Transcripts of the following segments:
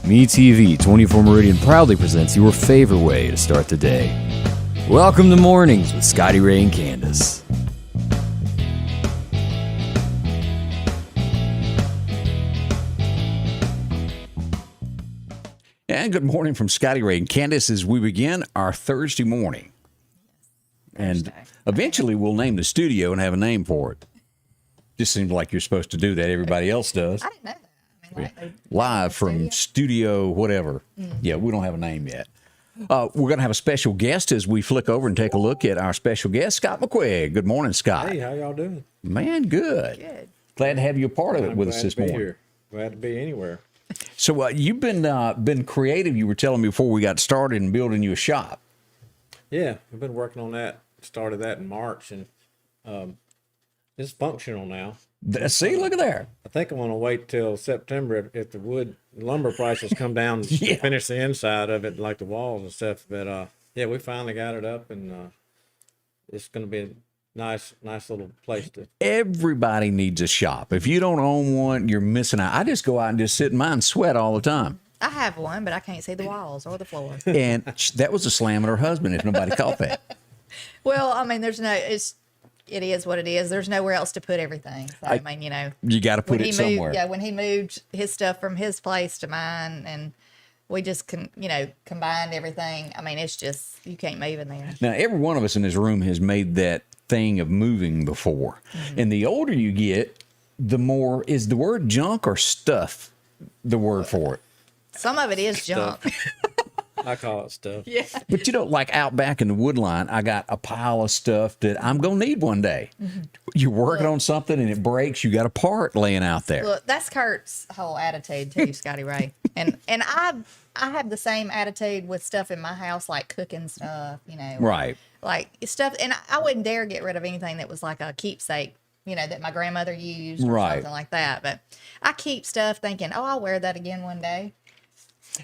MeTV 24 Meridian proudly presents your favorite way to start the day. Welcome to Mornings with Scotty Ray and Candace. And good morning from Scotty Ray and Candace as we begin our Thursday morning. And eventually we'll name the studio and have a name for it. Just seems like you're supposed to do that. Everybody else does. I didn't know that. I mean, like, Live from studio whatever. Yeah, we don't have a name yet. We're going to have a special guest as we flick over and take a look at our special guest, Scott McQuaiq. Good morning, Scott. Hey, how y'all doing? Man, good. Good. Glad to have you a part of it I'm with glad us this to be morning. here. Glad to be anywhere. So you've been creative. You were telling me before we got started in building you a shop. Yeah, I've been working on that. Started that in March, and it's functional now. See, look at there. I think I'm gonna wait till September if the lumber prices come down Yeah. to finish the inside of it, like the walls and stuff. But yeah, we finally got it up, and it's gonna be a nice little place to. Everybody needs a shop. If you don't own one, you're missing out. I just go out and just sit in mine and sweat all the time. I have one, but I can't see the walls or the floor. And that was a slam at her husband if nobody caught that. Well, I mean, it is what it is. There's nowhere else to put everything. So, I mean, you know. You got to put it somewhere. Yeah, when he moved his stuff from his place to mine, and we just combined everything. I mean, it's just, you can't move in there. Now, every one of us in this room has made that thing of moving before. And the older you get, the more, is the word junk or stuff the word for it? Some of it is junk. I call it stuff. Yeah. But like out back in the wood line, I got a pile of stuff that I'm going to need one day. You're working on something and it breaks, you got a part laying out there. Look, that's Kurt's whole attitude too, Scotty Ray. And I have the same attitude with stuff in my house, like cooking stuff, Right. Like stuff, and I wouldn't dare get rid of anything that was like a keepsake, that my grandmother used or Right. something like that. But I keep stuff thinking, oh, I'll wear that again one day.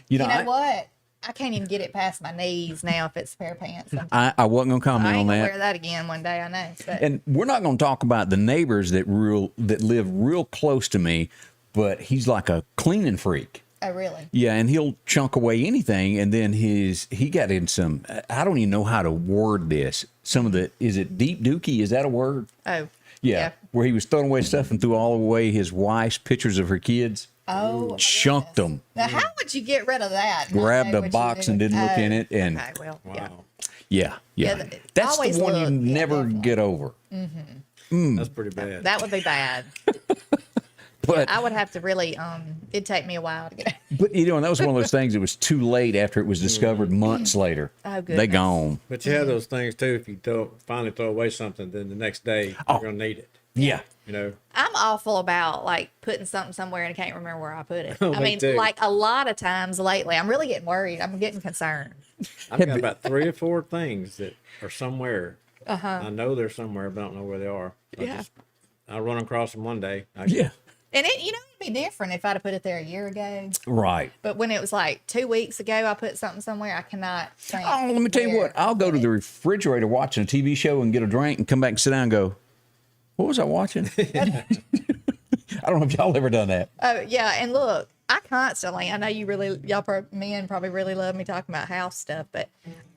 You know, What? I can't even get it past my knees now if it's a pair of pants. I wasn't going to comment I ain't on gonna that. wear that again one day, I know. But And we're not going to talk about the neighbors that live real close to me, but he's like a cleaning freak. oh, really? Yeah, and he'll chunk away anything, and then he got in some, I don't even know how to word this. Is it deep dookie? Is that a word? Oh, Yeah, where he was throwing away stuff and threw all away his wife's pictures of her kids. Oh, my Chunked goodness. them. Now, how would you get rid of that? Not Grabbed know a what you box and did? didn't look in it, and Okay, well, Wow, yeah. That's always the one you look, yeah, never definitely. get over. that's pretty bad. that would be bad. But I would have to really, it'd take me a while to get But and that was one of those things. It was too late after it was discovered months later. Oh, They goodness. gone. But you have those things too. If you finally throw away something, then the next day Oh. you're gonna need it. Yeah. I'm awful about like putting something somewhere and I can't remember where I put it. I Me mean, too. like a lot of times lately, I'm really getting worried. I'm getting concerned. I've got about 3 or 4 things that are somewhere. I know they're somewhere, but I don't know where they are. I'll run across them one day. Yeah. And it'd be different if I'd have put it there a year ago. Right. But when it was like 2 weeks ago, I put something somewhere, I cannot think. Oh, let me tell you where what. I'll go to the refrigerator watching a TV show and get a drink and come back and sit down and go, what was I watching? I don't know if y'all ever done that. Oh, yeah. And look, I know men probably really love me talking about house stuff, but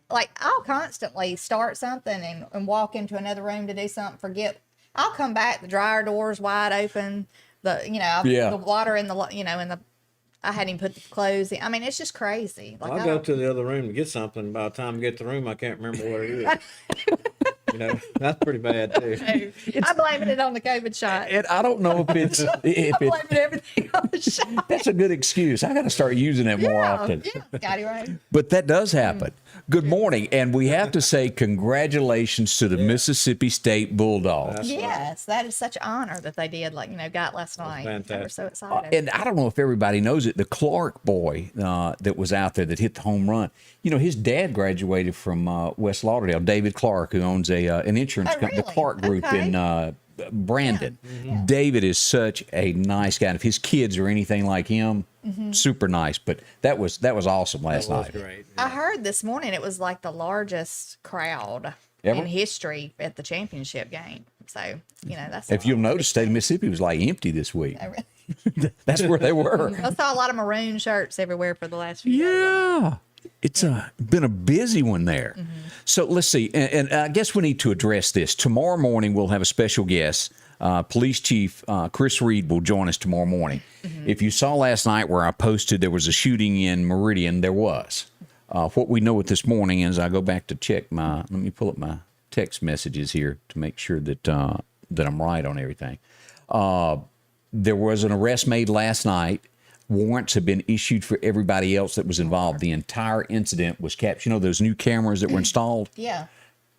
like I'll constantly start something and walk into another room to do something, forget. I'll come back, the dryer door's wide open, the water in the, I hadn't even put the clothes in. I mean, it's just crazy. Like I'll go to the other room to get something. By the time I get to the room, I can't remember what it is. That's pretty bad too. I'm blaming it on the COVID shot. And I don't know if it's I'm blaming everything on the shot. that's a good excuse. I got to start using it more often. Yeah, Scotty Ray. But that does happen. Good morning. And we have to say congratulations to the Mississippi State Bulldogs. Yes, that is such an honor that they did, got last night. fantastic. We're so excited. And I don't know if everybody knows it. The Clark boy that was out there that hit the home run, his dad graduated from West Lauderdale, David Clark, who owns an insurance company, the really? Clark Group Okay. in Brandon. Yeah. David is such a nice guy. And if his kids are anything like him, super nice. But that was awesome last That was night. great. I heard this morning it was like the largest crowd Ever? in history at the championship game. So, that's If you'll notice, state of Mississippi was like empty this week. I really- That's where they were. I saw a lot of maroon shirts everywhere for the last few days. Yeah. It's been a busy one there. So let's see. And I guess we need to address this. Tomorrow morning, we'll have a special guest. Police Chief Chris Reed will join us tomorrow morning. If you saw last night where I posted there was a shooting in Meridian, there was. What we know at this morning is I go back to check let me pull up my text messages here to make sure that that I'm right on everything. There was an arrest made last night. Warrants have been issued for everybody else that was involved. The entire incident was captured. You know those new cameras that were installed? Yeah.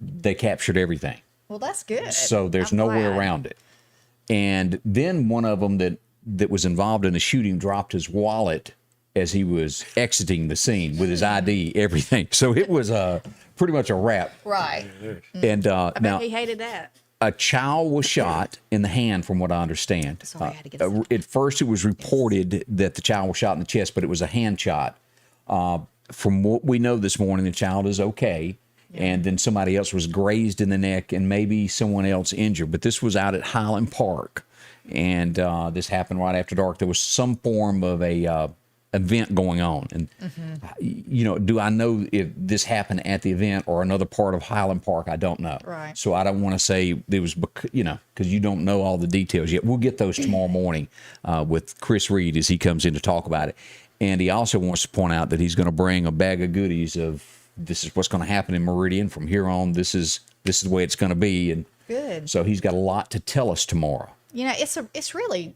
They captured everything. Well, that's good. So there's I'm no way glad. around it. And then one of them that was involved in the shooting dropped his wallet as he was exiting the scene with his ID, everything. So it was pretty much a wrap. Right. And I bet now he hated that. a child was shot in the hand, from what I understand. Sorry, I had to get a At first, it was reported that the child was shot in the chest, but it was a hand shot. From what we know this morning, the child is okay. And then somebody else was grazed in the neck and maybe someone else injured. But this was out at Highland Park. And this happened right after dark. There was some form of a event going on. And, you know, do I know if this happened at the event or another part of Highland Park? I don't know. Right. So I don't want to say it was, you know, because you don't know all the details yet. We'll get those tomorrow morning with Chris Reed as he comes in to talk about it. And he also wants to point out that he's going to bring a bag of goodies of this is what's going to happen in Meridian from here on. This is the way it's going to be. And Good. so he's got a lot to tell us tomorrow. You know, it's really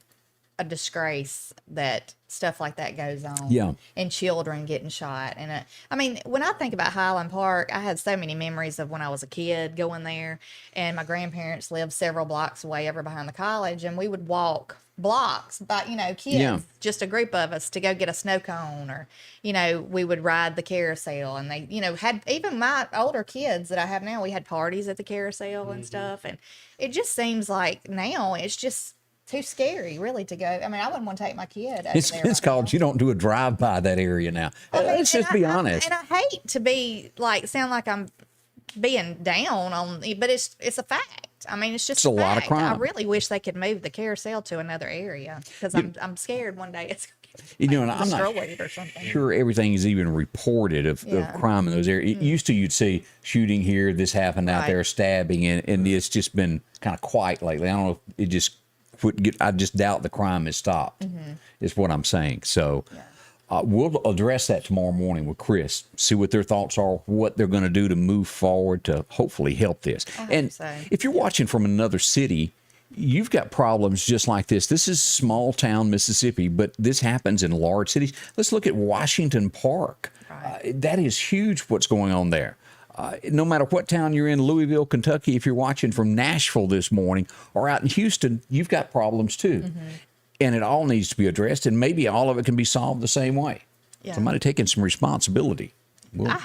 a disgrace that stuff like that goes on. Yeah. And children getting shot. And I mean, when I think about Highland Park, I had so many memories of when I was a kid going there. And my grandparents lived several blocks away over behind the college. And we would walk blocks by, you know, kids, Yeah. just a group of us to go get a snow cone, or, you know, we would ride the carousel. And they, you know, had even my older kids that I have now, we had parties at the carousel and stuff. And it just seems like now it's just too scary, really, to go. I mean, I wouldn't want to take my kid over It's there. called, you don't do a drive-by that area now. I mean, Let's just be honest. And I hate to be like, sound like I'm being down on, but it's a fact. I mean, it's just It's a lot of fact. crime. I really wish they could move the carousel to another area because I'm scared one day it's You know, and I'm not destroyed or something. sure everything is even reported of crime in those areas. It used to, you'd see shooting here, this happened out Right. there, stabbing, and it's just been kind of quiet lately. I don't know if it just wouldn't get, I just doubt the crime has stopped, is what I'm saying. So we'll address that tomorrow morning with Chris, see what their thoughts are, what they're going to do to move forward to hopefully help this. And so. if you're watching from another city, you've got problems just like this. This is small town Mississippi, but this happens in large cities. Let's look at Washington Park. Right. That is huge what's going on there. No matter what town you're in, Louisville, Kentucky, if you're watching from Nashville this morning or out in Houston, you've got problems too. And it all needs to be addressed, and maybe all of it can be solved the same way. Yeah. Somebody taking some responsibility. I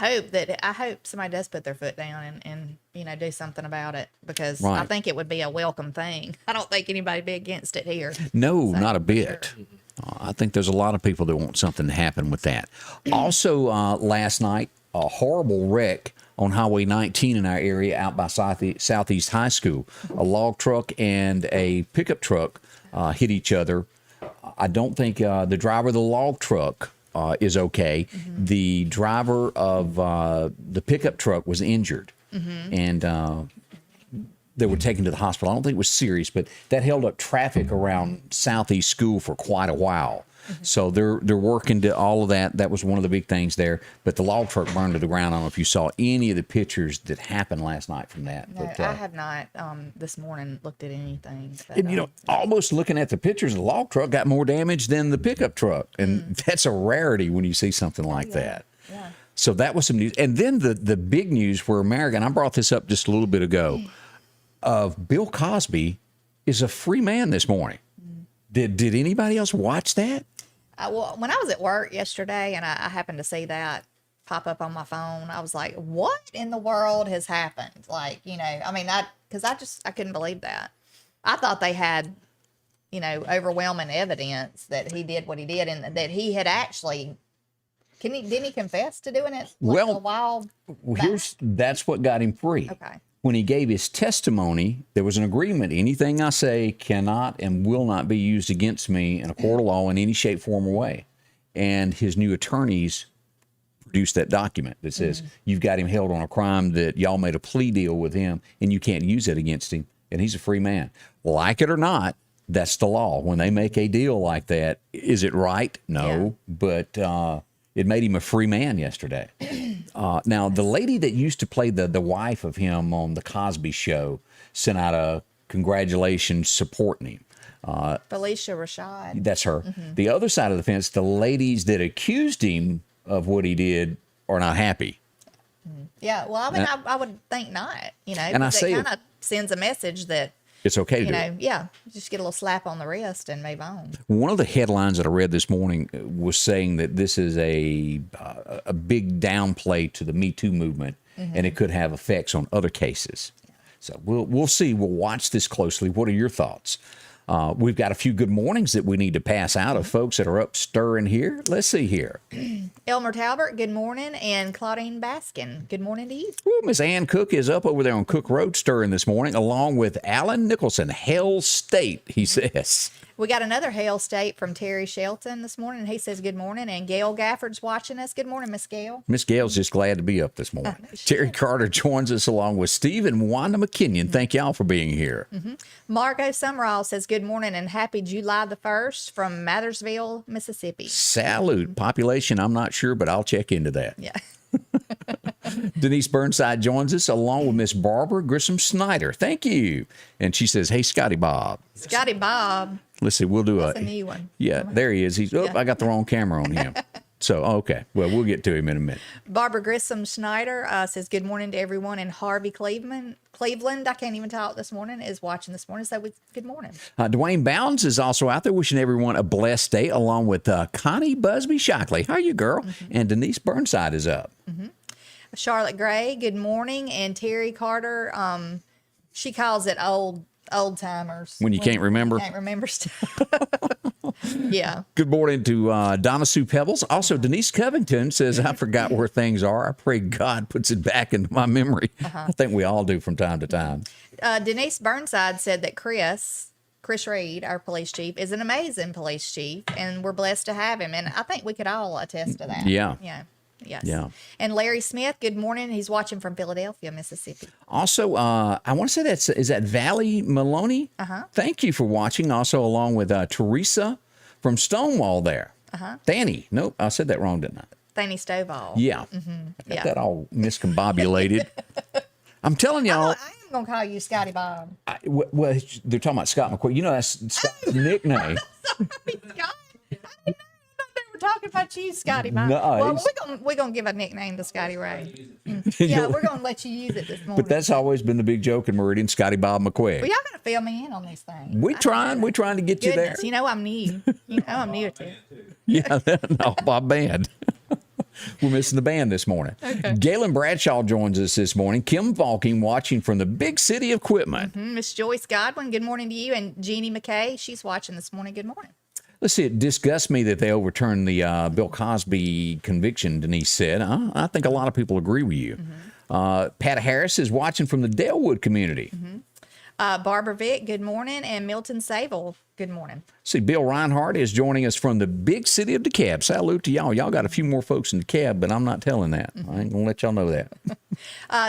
hope somebody does put their foot down and you know, do something about it, because Right. I think it would be a welcome thing. I don't think anybody'd be against it here. No, So, not a for bit. sure. I think there's a lot of people that want something to happen with that. Also, last night, a horrible wreck on Highway 19 in our area out by Southeast High School. A log truck and a pickup truck hit each other. I don't think the driver of the log truck is okay. The driver of the pickup truck was injured. And they were taken to the hospital. I don't think it was serious, but that held up traffic around Southeast School for quite a while. So they're working to all of that. That was one of the big things there. But the log truck burned to the ground. I don't know if you saw any of the pictures that happened last night from that. No, But, I have not this morning looked at anything. But, and, you know, almost looking at the pictures, the log truck got more damage than the pickup truck. And that's a rarity when you see something like that. yeah. So that was some news. And then the big news where America, and I brought this up just a little bit ago, of Bill Cosby is a free man this morning. Did anybody else watch that? Well, when I was at work yesterday and I happened to see that pop up on my phone, I was like, what in the world has happened? Like, you know, I mean, because I couldn't believe that. I thought they had, you know, overwhelming evidence that he did what he did and that he had actually, didn't he confess to doing it like Well, a while? That's what got him free. Okay. when he gave his testimony, there was an agreement. Anything I say cannot and will not be used against me in a court of law in any shape, form, or way. And his new attorneys produced that document that says you've got him held on a crime that y'all made a plea deal with him and you can't use it against him. And he's a free man. Like it or not, that's the law. When they make a deal like that, is it right? No. Yeah. But it made him a free man yesterday. Now, the lady that used to play the wife of him on the Cosby Show sent out a congratulations supporting him. Felicia Rashad. That's her. The other side of the fence, the ladies that accused him of what he did are not happy. Yeah, well, I mean, I would think not, you know, and because it kind of sends a message that it's okay to do it. Yeah, just get a little slap on the wrist and move on. One of the headlines that I read this morning was saying that this is a big downplay to the Me Too movement, and it could have effects on other cases. Yeah. So we'll see. We'll watch this closely. What are your thoughts? We've got a few good mornings that we need to pass out of folks that are up stirring here. Let's see here. Elmer Talbert, good morning. And Claudine Baskin, good morning to you. Ooh, Miss Ann Cook is up over there on Cook Road stirring this morning, along with Alan Nicholson. Hell State, he says. We got another Hail State from Terry Shelton this morning. He says good morning. And Gail Gafford's watching us. Good morning, Miss Gail. Miss Gail's just glad to be up this morning. Terry Carter joins us along with Steve and Wanda McKinnon. Thank y'all for being here. Margot Summerall says good morning and happy July the 1st from Mathersville, Mississippi. Salute. Population, I'm not sure, but I'll check into that. Yeah. Denise Burnside joins us along with Miss Barbara Grissom Snyder. Thank you. And she says, hey, Scotty Bob. Scotty Bob. Let's see, we'll do That's a new one. Yeah, there he is. I got the wrong camera on him. So, okay. Well, we'll get to him in a minute. Barbara Grissom Schneider says good morning to everyone. And Harvey Cleveland, I can't even talk this morning, is watching this morning. So good morning. Dwayne Bounds is also out there wishing everyone a blessed day, along with Connie Busby Shockley. How are you, girl? And Denise Burnside is up. Charlotte Gray, good morning. And Terry Carter, she calls it old timers. When you can't remember? Can't remember stuff. Yeah. Good morning to Donna Sue Pebbles. Also, Denise Covington says, I forgot where things are. I pray God puts it back into my memory. I think we all do from time to time. Denise Burnside said that Chris Reed, our police chief, is an amazing police chief, and we're blessed to have him. And I think we could all attest to that. Yeah. Yeah. Yes. Yeah. And Larry Smith, good morning. He's watching from Philadelphia, Mississippi. Also, I want to say is that Valley Maloney? Thank you for watching. Also, along with Teresa from Stonewall there. Danny. Nope, I said that wrong, didn't I? Danny Stovall. Yeah. I got that all miscombobulated. I'm telling y'all. I am going to call you Scotty Bob. Well, they're talking about Scott McQuaiq. You know, that's Scott's nickname. Sorry, Scott. Talking about you, Scotty. No, well, we're gonna give a nickname to Scotty Ray. Yeah, we're gonna let you use it this morning. But that's always been the big joke in Meridian, Scotty Bob McQuaiq. Well, y'all gotta fill me in on these things. We're trying to get you there. You know I'm new. You know I'm new to. Yeah, no, Bob Band. We're missing the band this morning. Okay. Galen Bradshaw joins us this morning. Kim Falking watching from the big city of Quitman. Miss Joyce Godwin, good morning to you. And Jeannie McKay, she's watching this morning. Good morning. Let's see, it disgusts me that they overturned the Bill Cosby conviction, Denise said. I think a lot of people agree with you. Pat Harris is watching from the Dalewood community. Barbara Vick, good morning. And Milton Sable, good morning. See, Bill Reinhardt is joining us from the big city of DeKalb. Salute to y'all. Y'all got a few more folks in DeKalb, but I'm not telling that. I ain't going to let y'all know that.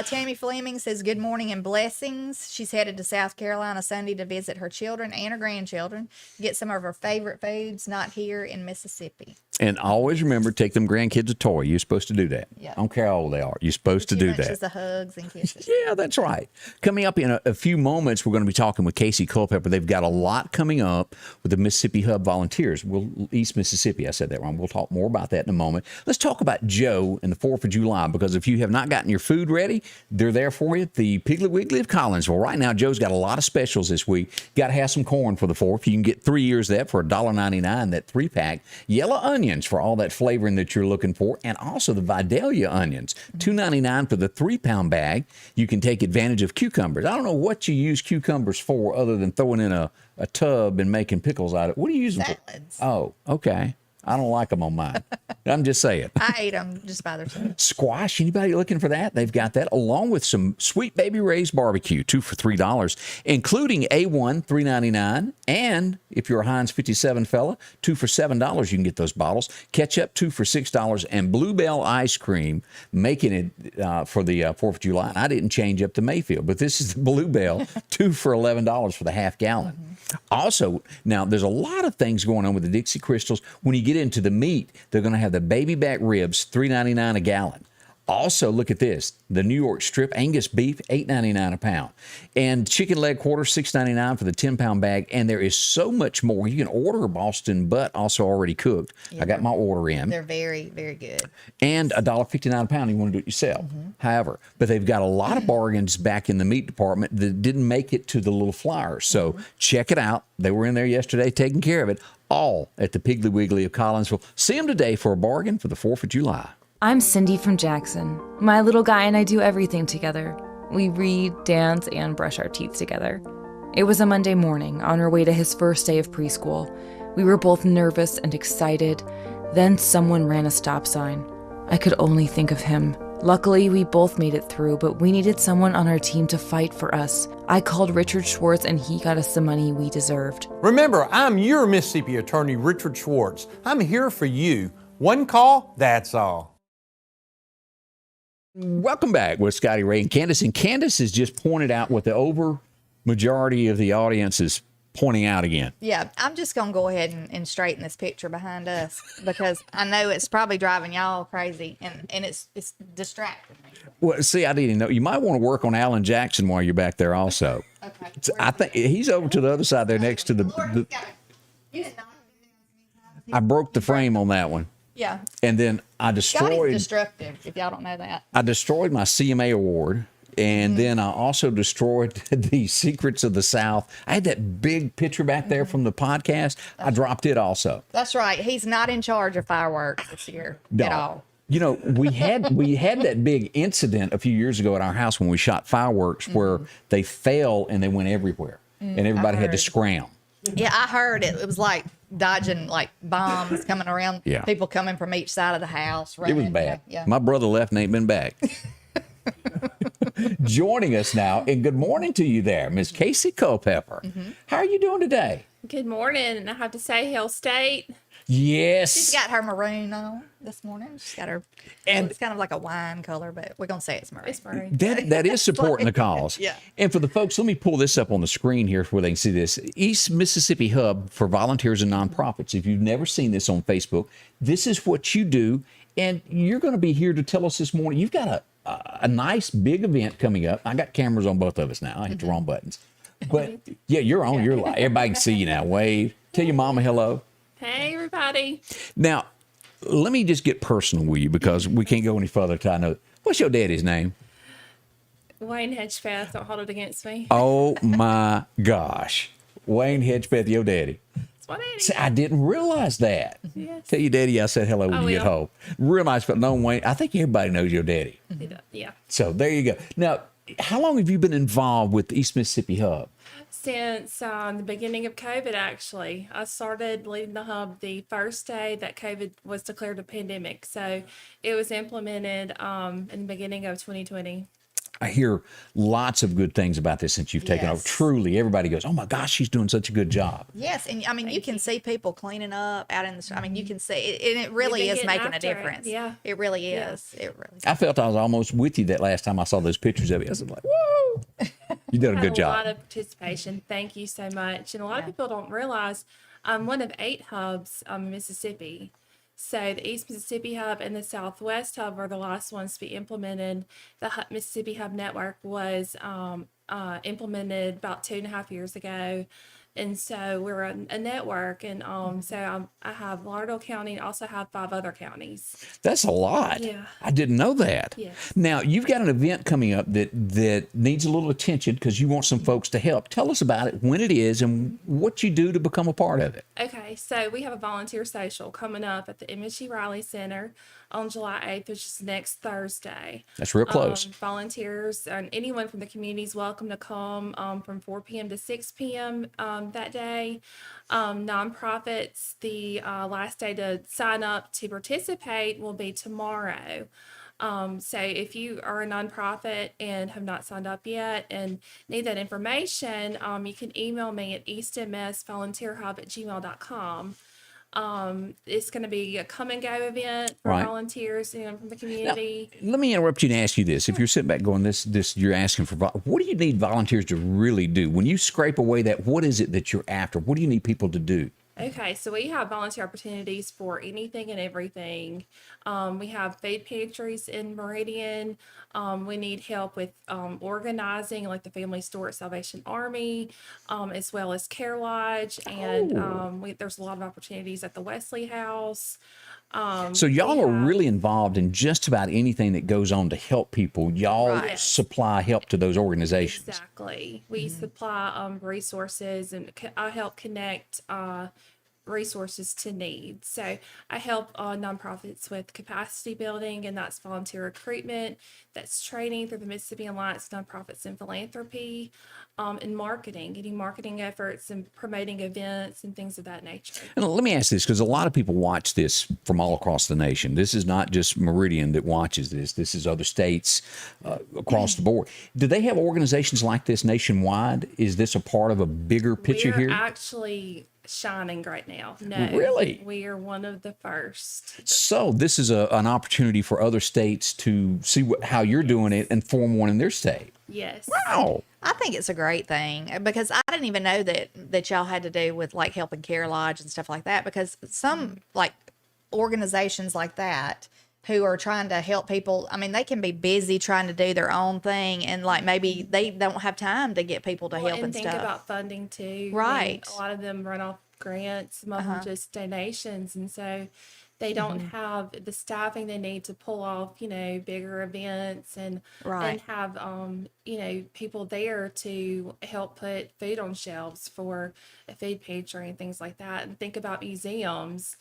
Tammy Fleming says good morning and blessings. She's headed to South Carolina Sunday to visit her children and her grandchildren, get some of her favorite foods, not here in Mississippi. And always remember, take them grandkids a toy. You're supposed to do that. Yeah. I don't care how old they are. You're supposed to do that. Just the hugs and kisses. Yeah, that's right. Coming up in a few moments, we're going to be talking with Casey Culpepper. They've got a lot coming up with the Mississippi Hub Volunteers. East Mississippi, I said that wrong. We'll talk more about that in a moment. Let's talk about Joe and the 4th of July, because if you have not gotten your food ready, they're there for you at the Piggly Wiggly of Collinsville. Right now, Joe's got a lot of specials this week. Got to have some corn for the 4th. You can get 3 years of that for $1.99, that 3-pack. Yellow onions for all that flavoring that you're looking for, and also the Vidalia onions, $2.99 for the 3-pound bag. You can take advantage of cucumbers. I don't know what you use cucumbers for other than throwing in a tub and making pickles out of it. What do you use them for? Salads. Oh, okay. I don't like them on mine. I'm just saying. I ate them just by themselves. Squash, anybody looking for that? They've got that along with some Sweet Baby Ray's barbecue, 2 for $3, including A1, $3.99. And if you're a Heinz 57 fella, 2 for $7, you can get those bottles. Ketchup, 2 for $6, and Bluebell ice cream, making it for the 4th of July. I didn't change up to Mayfield, but this is the Bluebell, 2 for $11 for the half gallon. Also, now there's a lot of things going on with the Dixie Crystals. When you get into the meat, they're going to have the baby back ribs, $3.99 a gallon. Also, look at this, the New York strip Angus beef, $8.99 a pound. And chicken leg quarters, $6.99 for the 10-pound bag. And there is so much more. You can order a Boston butt, also already cooked. Yeah. I got my order in. They're very, very good. And $1.59 a pound, you want to do it yourself. However, but they've got a lot of bargains back in the meat department that didn't make it to the little flyers. So check it out. They were in there yesterday taking care of it, all at the Piggly Wiggly of Collinsville. See them today for a bargain for the 4th of July. I'm Cindy from Jackson. My little guy and I do everything together. We read, dance, and brush our teeth together. It was a Monday morning on our way to his first day of preschool. We were both nervous and excited. Then someone ran a stop sign. I could only think of him. Luckily, we both made it through, but we needed someone on our team to fight for us. I called Richard Schwartz and he got us the money we deserved. Remember, I'm your Mississippi attorney, Richard Schwartz. I'm here for you. One call, that's all. Welcome back with Scotty Ray and Candace. And Candace has just pointed out what the over majority of the audience is pointing out again. Yeah, I'm just going to go ahead and straighten this picture behind us because I know it's probably driving y'all crazy and it's distracting me. Well, see, I didn't know. You might want to work on Alan Jackson while you're back there also. Okay. So I think he's over to the other side there next to the You did not. I broke the frame on that one. Yeah. And then I Scotty's destructive, if y'all don't know that. I destroyed my CMA award. And then I also destroyed the Secrets of the South. I had that big picture back there from the podcast. I dropped it also. That's right. He's not in charge of fireworks this year at all. You know, we had that big incident a few years ago at our house when we shot fireworks where they fell and they went everywhere. And everybody had to scram. Yeah, I heard it. It was like dodging like bombs coming around. Yeah. People coming from each side of the house. It was Running. bad. Yeah. My brother left and ain't been back. Joining us now, and good morning to you there, Miss Casey Culpepper. How are you doing today? Good morning, and I have to say, Hill State. Yes. She's got her maroon on this morning. She's got her, And- it's kind of like a wine color, but we're gonna say it's maroon. It's Murray. That is supporting the cause. Yeah. And for the folks, let me pull this up on the screen here where they can see this. East Mississippi Hub for Volunteers and Nonprofits. If you've never seen this on Facebook, this is what you do. And you're going to be here to tell us this morning. You've got a nice big event coming up. I got cameras on both of us now. I hit the wrong buttons. But yeah, you're on. You're live. Everybody can see you now. Wave. Tell your mama hello. Hey, everybody. Now, let me just get personal with you because we can't go any further till I know. What's your daddy's name? Wayne Hedgepeth, don't hold it against me. Oh my gosh. Wayne Hedgepeth, your daddy. It's my daddy. See, I didn't realize that. Yes. Tell your daddy I said hello when I you get will. home. Real nice, but no, Wayne. I think everybody knows your daddy. Yeah. So there you go. Now, how long have you been involved with the East Mississippi Hub? Since the beginning of COVID, actually. I started leading the hub the first day that COVID was declared a pandemic. So it was implemented in the beginning of 2020. I hear lots of good things about this since you've taken over. Yes. Truly, everybody goes, oh my gosh, she's doing such a good job. Yes, and I mean you can see people cleaning up out in the. I mean you can see it, and it really been is getting making a after it. difference. Yeah. it really Yeah. is. It really. I felt I was almost with you that last time I saw those pictures of you. I was like, whoa, you did a Had good a job. lot of participation. Thank you so much. And a lot of people don't realize I'm one of 8 hubs in Mississippi. So the East Mississippi Hub and the Southwest Hub are the last ones to be implemented. The Mississippi Hub Network was implemented about 2.5 years ago. And so we're a network. And so I have Lauderdale County and also have 5 other counties. That's a lot. Yeah. I didn't know that. Yes. Now, you've got an event coming up that needs a little attention because you want some folks to help. Tell us about it, when it is, and what you do to become a part of it. Okay, so we have a volunteer social coming up at the MSG Riley Center on July 8th, which is next Thursday. That's real close. Volunteers and anyone from the community is welcome to come from 4 p.m. to 6 p.m. that day. Nonprofits, the last day to sign up to participate will be tomorrow. So if you are a nonprofit and have not signed up yet and need that information, you can email me at eastmsvolunteerhub@gmail.com. It's going to be a come and go event for Right. volunteers, from the Now, community. let me interrupt you and ask you this. If you're sitting back going, this, you're asking for, what do you need volunteers to really do? When you scrape away that, what is it that you're after? What do you need people to do? Okay, so we have volunteer opportunities for anything and everything. We have food pantries in Meridian. We need help with organizing, like the Family Store at Salvation Army, as well as Care Lodge, and there's a lot of opportunities at the Wesley House. So y'all we are have- really involved in just about anything that goes on to help people. Y'all Right. supply help to those organizations. Exactly. We supply resources, and I help connect resources to need. So I help nonprofits with capacity building, and that's volunteer recruitment, that's training through the Mississippi Alliance of Nonprofits and Philanthropy, and marketing, getting marketing efforts and promoting events and things of that nature. And let me ask this, because a lot of people watch this from all across the nation. This is not just Meridian that watches this. This is other states across the board. Do they have organizations like this nationwide? Is this a part of a bigger picture We're here? actually shining right now. No, Really? we are one of the first. So this is an opportunity for other states to see how you're doing it and form one in their state. Yes. Wow. I think it's a great thing because I didn't even know that y'all had to do with like helping Care Lodge and stuff like that, because some like organizations like that who are trying to help people, I mean, they can be busy trying to do their own thing, and like maybe they don't have time to get people to help And and think stuff. about funding too. I mean, Right. a lot of them run off grants, some of them just donations, and so they don't have the staffing they need to pull off, bigger events and Right. have people there to help put food on shelves for a food pantry and things like that. And think about museums.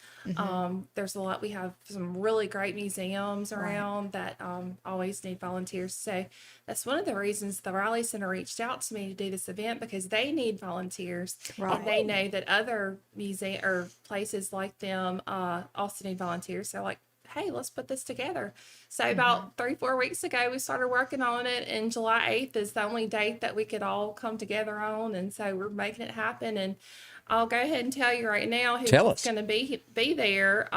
There's a lot. We have some really great museums around that always need volunteers. So that's one of the reasons the Raleigh Center reached out to me to do this event, because they need volunteers, Right. and they know that other museum or places like them also need volunteers. So like, hey, let's put this together. So about 3-4 weeks ago, we started working on it, and July 8th is the only date that we could all come together on. And so we're making it happen. And I'll go ahead and tell you right now who's Tell us. going to be there.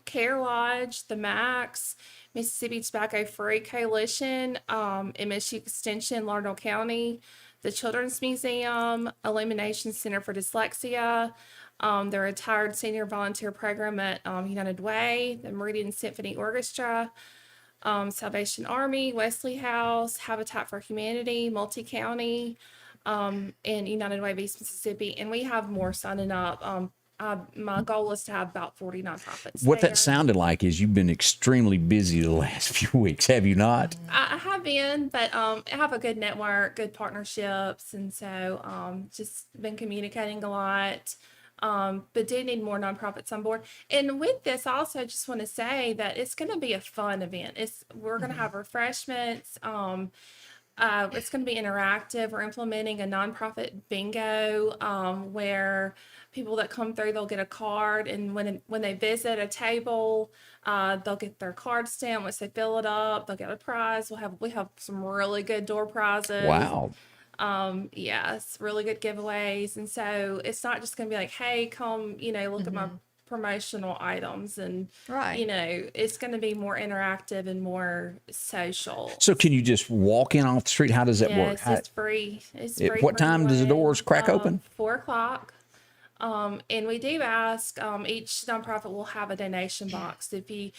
Care Lodge, the Max, Mississippi Tobacco Free Coalition, MSU Extension, Lauderdale County, the Children's Museum, Illumination Center for Dyslexia, the Retired Senior Volunteer Program at United Way, the Meridian Symphony Orchestra, Salvation Army, Wesley House, Habitat for Humanity, Multi-County, and United Way of East Mississippi. And we have more signing up. My goal is to have about 40 nonprofits What there. that sounded like is you've been extremely busy the last few weeks, have you not? I have been, but I have a good network, good partnerships, and so just been communicating a lot. But do need more nonprofits on board. And with this, I also just want to say that it's going to be a fun event. We're going to have refreshments. It's going to be interactive. We're implementing a nonprofit bingo where people that come through, they'll get a card, and when they visit a table, they'll get their card stamped. Once they fill it up, they'll get a prize. We have some really good door prizes. Wow. Yes, really good giveaways. And so it's not just going to be like, hey, come, look at my promotional items. And, Right. it's going to be more interactive and more social. So can you just walk in off the street? How does that work? Yes, How- it's free. It's At free. what for time does the everyone. doors crack open? 4:00. And we do ask each nonprofit will have a donation box. If you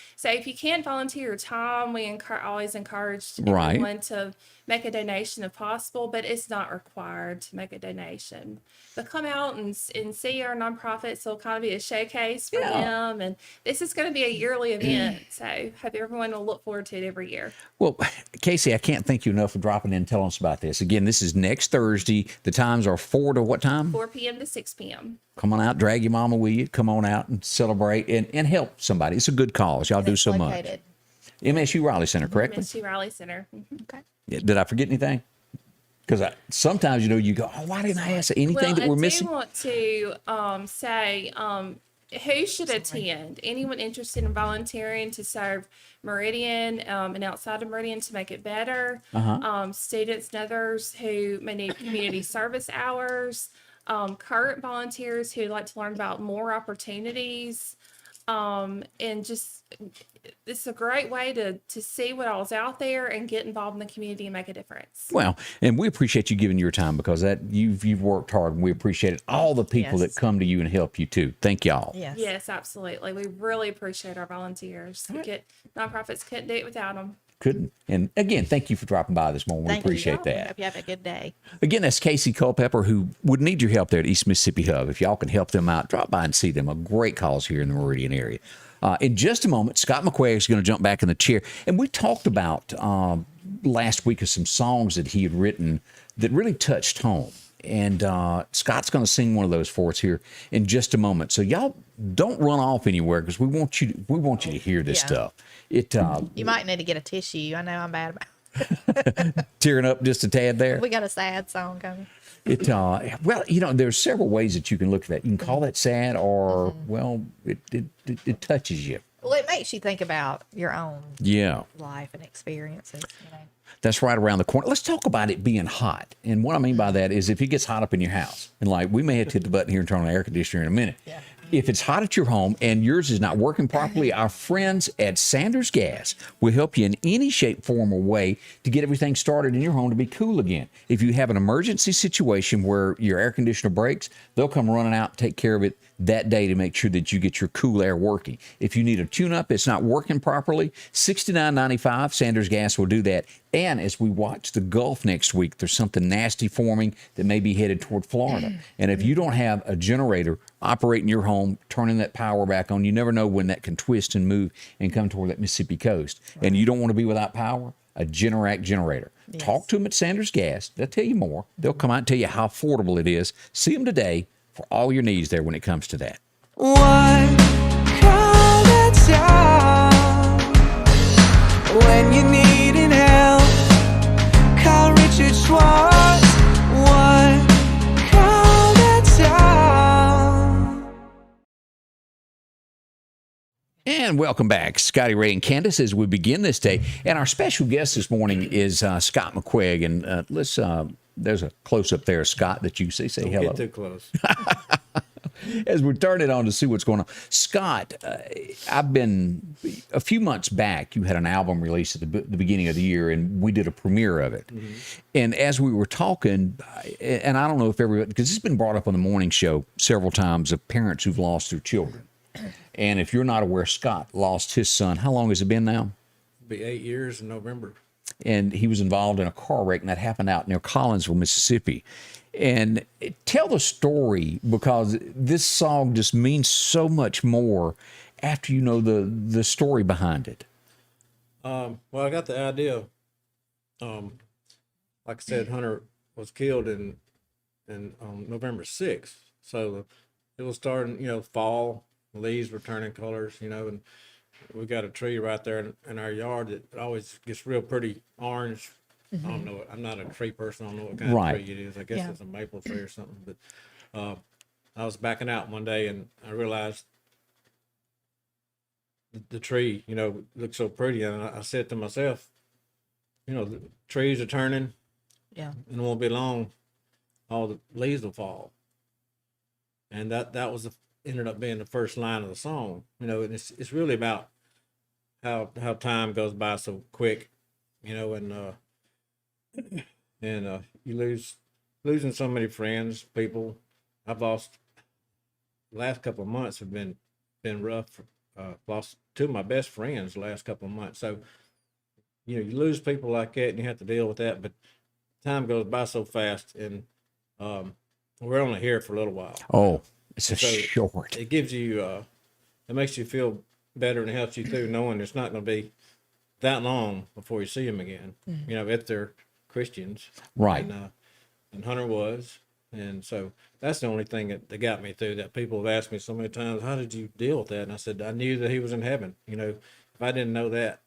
can't volunteer your time, we always encourage Right. everyone to make a donation if possible, but it's not required to make a donation. But come out and see our nonprofits. It'll kind of be a showcase for them, and this is going to be a yearly event. So hope everyone will look forward to it every year. Well, Casey, I can't thank you enough for dropping in and telling us about this. Again, this is next Thursday. The times are 4 to what time? 4 p.m. to 6 p.m. Come on out, drag your mama with you. Come on out and celebrate and help somebody. It's a good cause. Y'all do so much. Located. MSU Raleigh Center, correctly? MSU Raleigh Center. Mhm. Okay. Yeah, did I forget anything? Because sometimes, you go, oh, why didn't I ask anything that we're missing? I do want to say who should attend? Anyone interested in volunteering to serve Meridian and outside of Meridian to make it better? Students and others who may need community service hours, current volunteers who'd like to learn about more opportunities. And just, it's a great way to see what all's out there and get involved in the community and make a difference. Well, and we appreciate you giving your time because that you've worked hard, and we appreciate it. All the people that come to you and help you too. Thank y'all. Yes, absolutely. We really appreciate our volunteers. Nonprofits couldn't do it without them. Couldn't. And again, thank you for dropping by this morning. We appreciate that. Hope you have a good day. Again, that's Casey Culpepper, who would need your help there at East Mississippi Hub. If y'all can help them out, drop by and see them. A great cause here in the Meridian area. In just a moment, Scott McQuaiq is going to jump back in the chair. And we talked about last week of some songs that he had written that really touched home. And Scott's going to sing one of those for us here in just a moment. So y'all don't run off anywhere because we want you to hear this stuff. You might need to get a tissue. I know I'm bad about tearing up just a tad there. We got a sad song coming. Well, there's several ways that you can look at that. You can call that sad, or well, it touches you. Well, it makes you think about your own life and experiences. That's right around the corner. Let's talk about it being hot. And what I mean by that is if it gets hot up in your house, and like we may have to hit the button here and turn on the air conditioner in a minute. Yeah. If it's hot at your home and yours is not working properly, our friends at Sanders Gas will help you in any shape, form, or way to get everything started in your home to be cool again. If you have an emergency situation where your air conditioner breaks, they'll come running out and take care of it that day to make sure that you get your cool air working. If you need a tune-up, it's not working properly, $69.95, Sanders Gas will do that. And as we watch the Gulf next week, there's something nasty forming that may be headed toward Florida. And if you don't have a generator operating your home, turning that power back on, you never know when that can twist and move and come toward that Mississippi coast. Right. And you don't want to be without power, a Generac generator. Yes. Talk to them at Sanders Gas. They'll tell you more. They'll come out and tell you how affordable it is. See them today for all your needs there when it comes to that. One call that's all when you need help. Call Richard Schwartz. One call that's all. And welcome back, Scotty Ray and Candace, as we begin this day. And our special guest this morning is Scott McQuaiq. And let's there's a close-up there, Scott, that you see. Say Don't hello. Get too close. As we turn it on to see what's going on. Scott, I've been, a few months back, you had an album released at the beginning of the year, and we did a premiere of it. Mm-hmm. And as we were talking, and I don't know if everybody, because it's been brought up on the morning show several times of parents who've lost their children. And if you're not aware, Scott lost his son. How long has it been now? It'll be 8 years in November. And he was involved in a car wreck, and that happened out near Collinsville, Mississippi. And tell the story, because this song just means so much more after you know the story behind it. Well, I got the idea. Like I said, Hunter was killed in November 6th. So it was starting, fall. Leaves were turning colors, and we got a tree right there in our yard that always gets real pretty orange. Mm-hmm. I don't know. I'm not a tree person. I don't know what kind of tree it is. I guess it's a maple tree or something. But I was backing out one day and I realized the tree, looked so pretty. And I said to myself, the trees are turning. Yeah. And it won't be long, all the leaves will fall. And that was ended up being the first line of the song. And it's really about how time goes by so quick, and you losing so many friends, people. I've lost. The last couple of months have been rough. Lost two of my best friends the last couple of months. So, you lose people like that, and you have to deal with that. But time goes by so fast, and we're only here for a little while. Oh, it's short. It gives you, it makes you feel better, and it helps you too, knowing it's not going to be that long before you see them again. Mm-hmm. If they're Christians, right? And Hunter was, and so that's the only thing that got me through. That people have asked me so many times, "How did you deal with that?" And I said, "I knew that he was in heaven. If I didn't know that,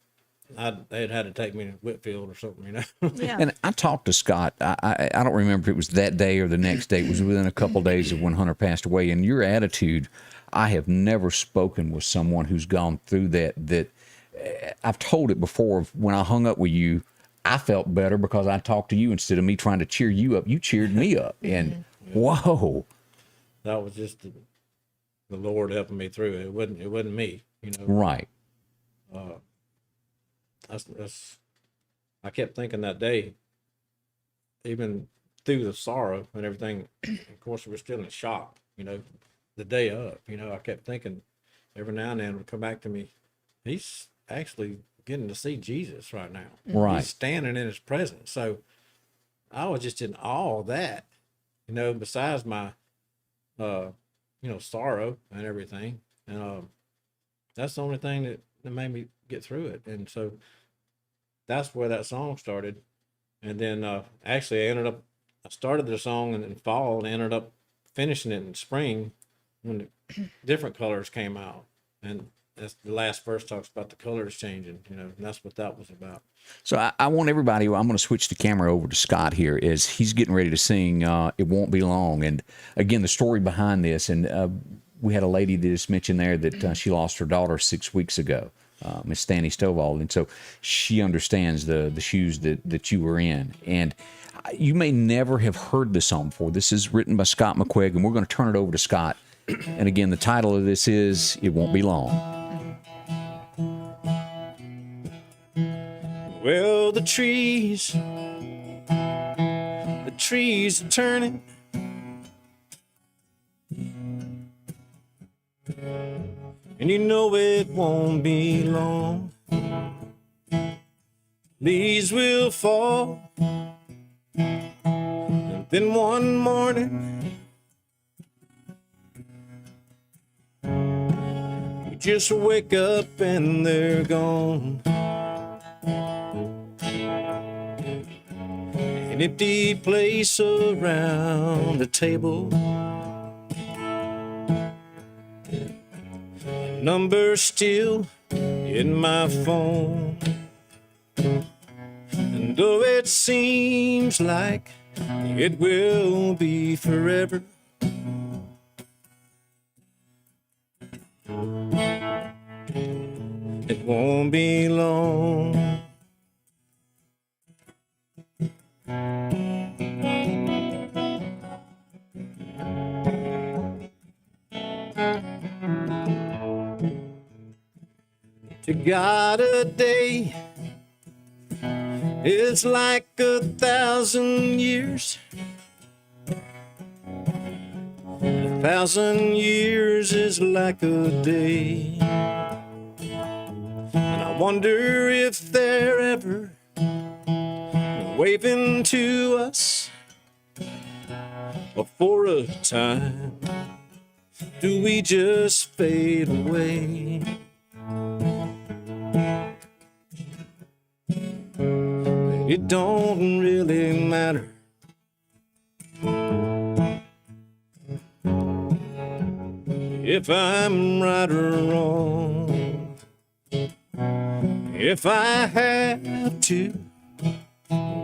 they'd had to take me to Whitfield or something, you know. Yeah. And I talked to Scott. I don't remember if it was that day or the next day. It was within a couple of days of when Hunter passed away. And your attitude, I have never spoken with someone who's gone through that I've told it before. When I hung up with you, I felt better because I talked to you instead of me trying to cheer you up. You cheered me up. And whoa. That was just the Lord helping me through it. It wasn't me, you know. Right. I kept thinking that day, even through the sorrow and everything, of course, we were still in shock, you know, the day of, you know, I kept thinking every now and then it would come back to me, he's actually getting to see Jesus right now. Right. He's standing in his presence. So I was just in awe of that, you know, besides my, you know, sorrow and everything. And that's the only thing that made me get through it. And so that's where that song started. And then actually I started the song in fall and ended up finishing it in spring when the different colors came out. And that's the last verse talks about the colors changing, you know, and that's what that was about. So I want everybody, I'm going to switch the camera over to Scott here as he's getting ready to sing It Won't Be Long. And again, the story behind this, and we had a lady that just mentioned there that she lost her daughter 6 weeks ago, Miss Stanley Stovall. And so she understands the shoes that you were in. And you may never have heard this song before. This is written by Scott McQuaiq, and we're going to turn it over to Scott. And again, the title of this is It Won't Be Long. Well, the trees are turning. And you know it won't be long. Leaves will fall. And then one morning, you just wake up and they're gone. An empty place around the table. Number still in my phone. And though it seems like it will be forever, it won't be long. To God a day is like 1,000 years. 1,000 years is like a day. And I wonder if they're ever waving to us, or for a time do we just fade away? It don't really matter. If I'm right or wrong, if I have to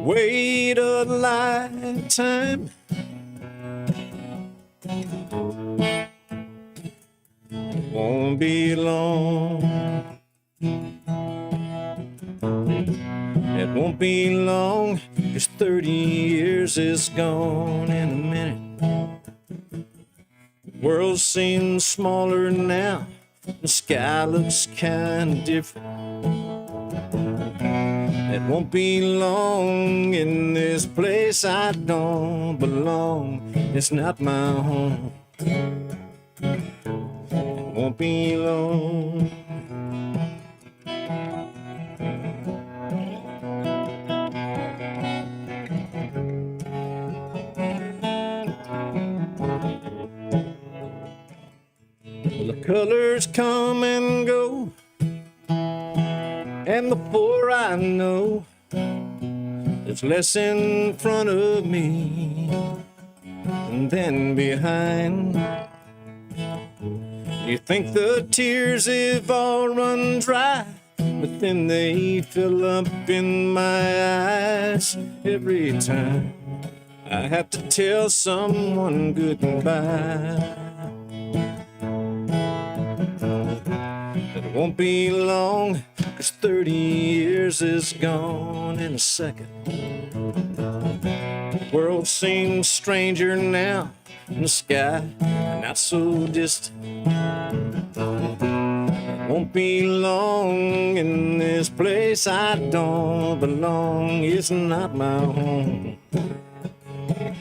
wait a lifetime, it won't be long. It won't be long, 'cause 30 years is gone in a minute. The world seems smaller now, the sky looks kinda different. It won't be long in this place I don't belong. It's not my home. It won't be long. The colors come and go, and before I know, there's less in front of me and then behind. You think the tears have all run dry, but then they fill up in my eyes every time I have to tell someone goodbye. But it won't be long, 'cause 30 years is gone in a second. The world seems stranger now, and the sky not so distant. It won't be long in this place I don't belong. It's not my home. It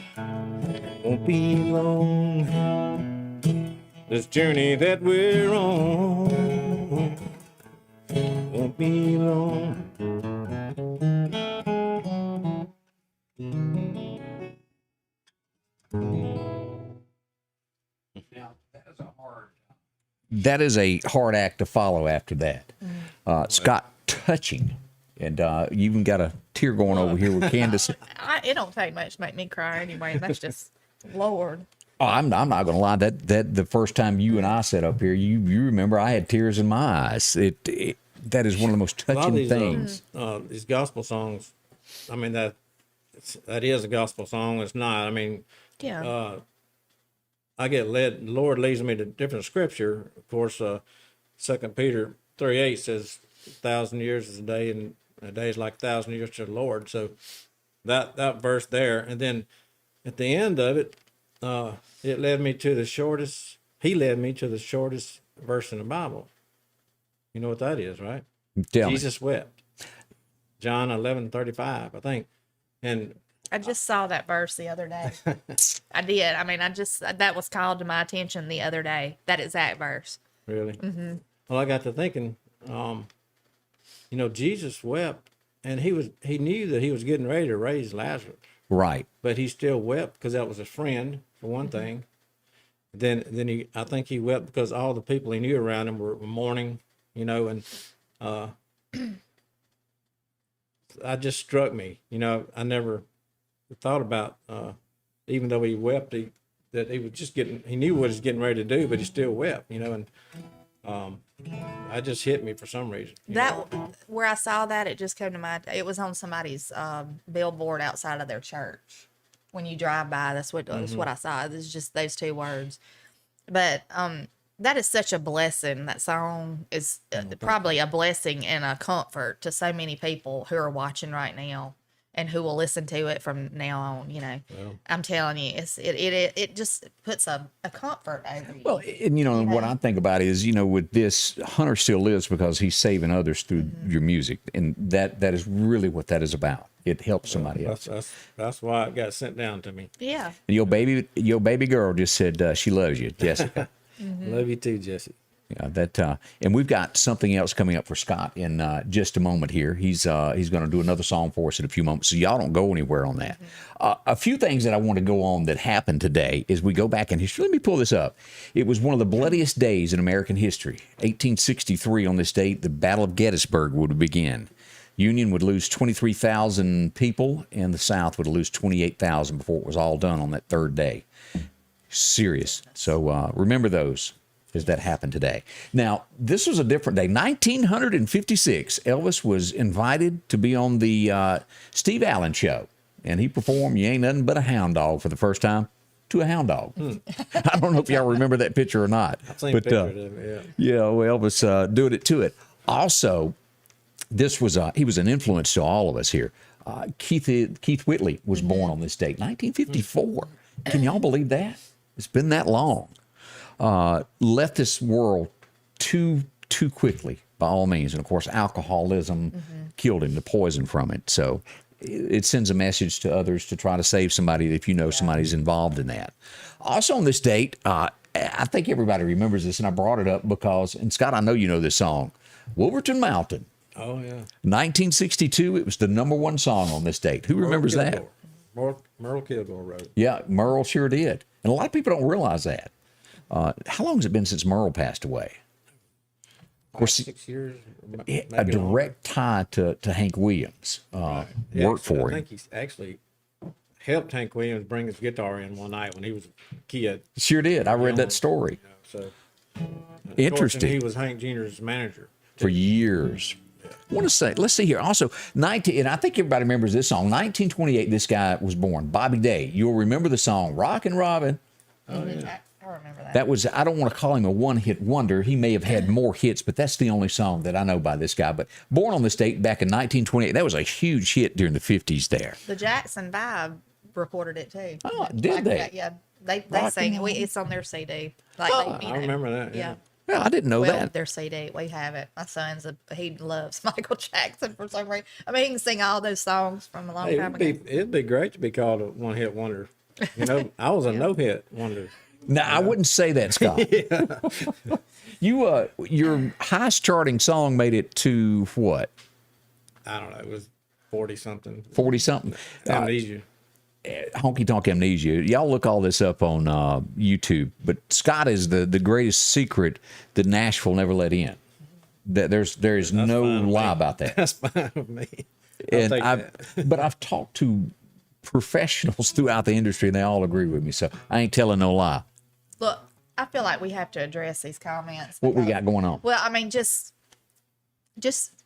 won't be long, this journey that we're on. Won't be long. That is a hard act to follow after that. Scott, touching. And you even got a tear going over here with Candace. It don't take much to make me cry anyway. That's just Lord. Oh, I'm not going to lie. That the first time you and I sat up here, you remember I had tears in my eyes. That is one of the most A lot of touching these, things. These gospel songs, I mean, that is a gospel song. It's not. I mean, Yeah. I get led. The Lord leads me to different scripture. Of course, 2 Peter 3:8 says, 1,000 years is a day, and a day is like 1,000 years to the Lord. So that verse there, and then at the end of it, it led me to the shortest. He led me to the shortest verse in the Bible. You know what that is, right? Tell me. Jesus wept. John 11:35, I think, and I just saw that verse the other day. I did. I mean, that was called to my attention the other day. That exact verse. really. Mm-hmm. Well, I got to thinking, Jesus wept, and he knew that he was getting ready to raise Lazarus, Right. but he still wept because that was a friend for one thing. Then I think he wept because all the people he knew around him were mourning, and that just struck me. I never thought about, even though he wept, that he was he knew what he was getting ready to do, but he still wept, and that just hit me for some reason. Where I saw that, it just came to mind. It was on somebody's billboard outside of their church. When you drive by, that's what I saw. It's just those two words. But that is such a blessing. That song is probably a blessing and a comfort to so many people who are watching right now and who will listen to it from now on. I'm telling you, it just puts a comfort over you. Well, and what I think about is, with this, Hunter still lives because he's saving others through your music, and that is really what that is about. It helps somebody else. That's why it got sent down to me. Yeah. And your baby girl just said she loves you, Jessica. Love you too, Jesse. Yeah, and we've got something else coming up for Scott in just a moment here. He's going to do another song for us in a few moments, so y'all don't go anywhere on that. A few things that I want to go on that happened today is we go back in history. Let me pull this up. It was one of the bloodiest days in American history. 1863 on this date, the Battle of Gettysburg would begin. Union would lose 23,000 people, and the South would lose 28,000 before it was all done on that third day. Serious. So remember those as that happened today. Now, this was a different day. 1956, Elvis was invited to be on the Steve Allen Show, and he performed You Ain't Nothing But a Hound Dog for the first time to a hound dog. I don't know if y'all remember that picture or not. I've seen pictures of it, yeah, well, Elvis doing it to it. Also, this was he was an influence to all of us here. Keith Whitley was born on this date, 1954. Can y'all believe that? It's been that long. Left this world too quickly, by all means. And of course, alcoholism killed him, the poison from it. So it sends a message to others to try to save somebody if you know somebody's involved in that. Also on this date, I think everybody remembers this, and I brought it up because, and Scott, I know you know this song, Wolverton Mountain. Oh, yeah. 1962, it was the #1 song on this date. Who remembers that? Merle Kilgore wrote it. Yeah, Merle sure did. And a lot of people don't realize that. How long has it been since Merle passed away? Of course, 6 years. a direct tie to Hank Williams. Worked for him. I think he's actually helped Hank Williams bring his guitar in one night when he was a kid. Sure did. I read that story. So Interesting. he was Hank Jr.'s manager For years. I want to say, let's see here. Also, and I think everybody remembers this song. 1928, this guy was born, Bobby Day. You'll remember the song "Rockin' Robin." Oh, yeah. I remember that. That was, I don't want to call him a one-hit wonder. He may have had more hits, but that's the only song that I know by this guy. But born on this date back in 1928, that was a huge hit during the 50s there. The Jackson Vibe recorded it too. Oh, did they? Yeah, they sang it. It's on their CD. Like I remember that. Yeah. Well, I didn't know that. Their CD, we have it. My son's he loves Michael Jackson for some reason. I mean, he can sing all those songs from a long Hey, time ago. it'd be great to be called a one-hit wonder. You know, I was a no-hit wonder. No, I wouldn't say that, Scott. Your highest charting song made it to what? I don't know. It was 40-something. 40-something? Amnesia. Honky Tonk Amnesia. Y'all look all this up on YouTube. But Scott is the greatest secret that Nashville never let in. There is no lie about that. That's fine with me. But I've talked to professionals throughout the industry, and they all agree with me. So I ain't telling no lie. Look, I feel like we have to address these comments. What we got going on? Well, I mean, just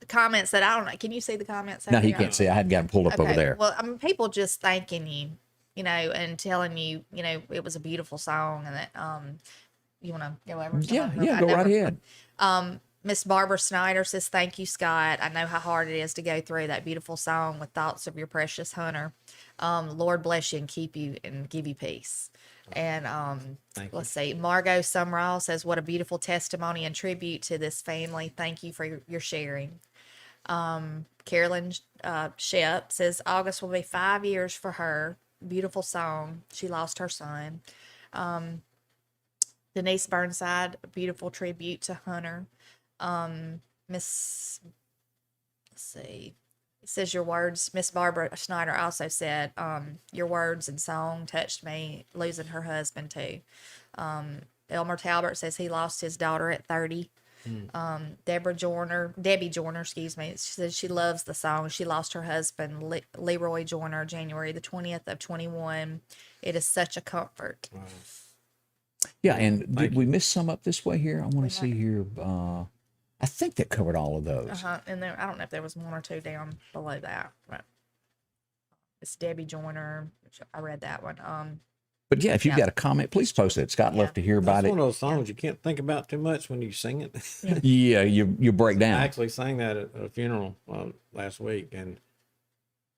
comments that I don't know. Can you see the comments? No, he can't see. I had got them pulled up over there. Well, I mean, people just thanking you, and telling you, it was a beautiful song, and that you want to go over? Yeah, go right ahead. Miss Barbara Snyder says, "Thank you, Scott. I know how hard it is to go through that beautiful song with thoughts of your precious Hunter. Lord bless you and keep you and give you peace." And let's see, Margot Summerall says, "What a beautiful testimony and tribute to this family. Thank you for your sharing." Carolyn Shep says, "August will be 5 years for her. Beautiful song. She lost her son." Denise Burnside, a beautiful tribute to Hunter. Let's see. It says your words. Miss Barbara Schneider also said, your words and song touched me, losing her husband too. Elmer Talbot says he lost his daughter at 30. Debbie Joyner, excuse me, she says she loves the song. She lost her husband, Leroy Joyner, January the 20th of 21. It is such a comfort. Wow. Yeah, and did we miss some up this way here? I want to see here. I think that covered all of those. And then I don't know if there was one or two down below that. But it's Debbie Joyner. I read that one. But yeah, if you've got a comment, please post it. Scott, love to hear about That's it. one of those songs you can't think about too much when you sing it. Yeah, you break down. I actually sang that at a funeral last week, and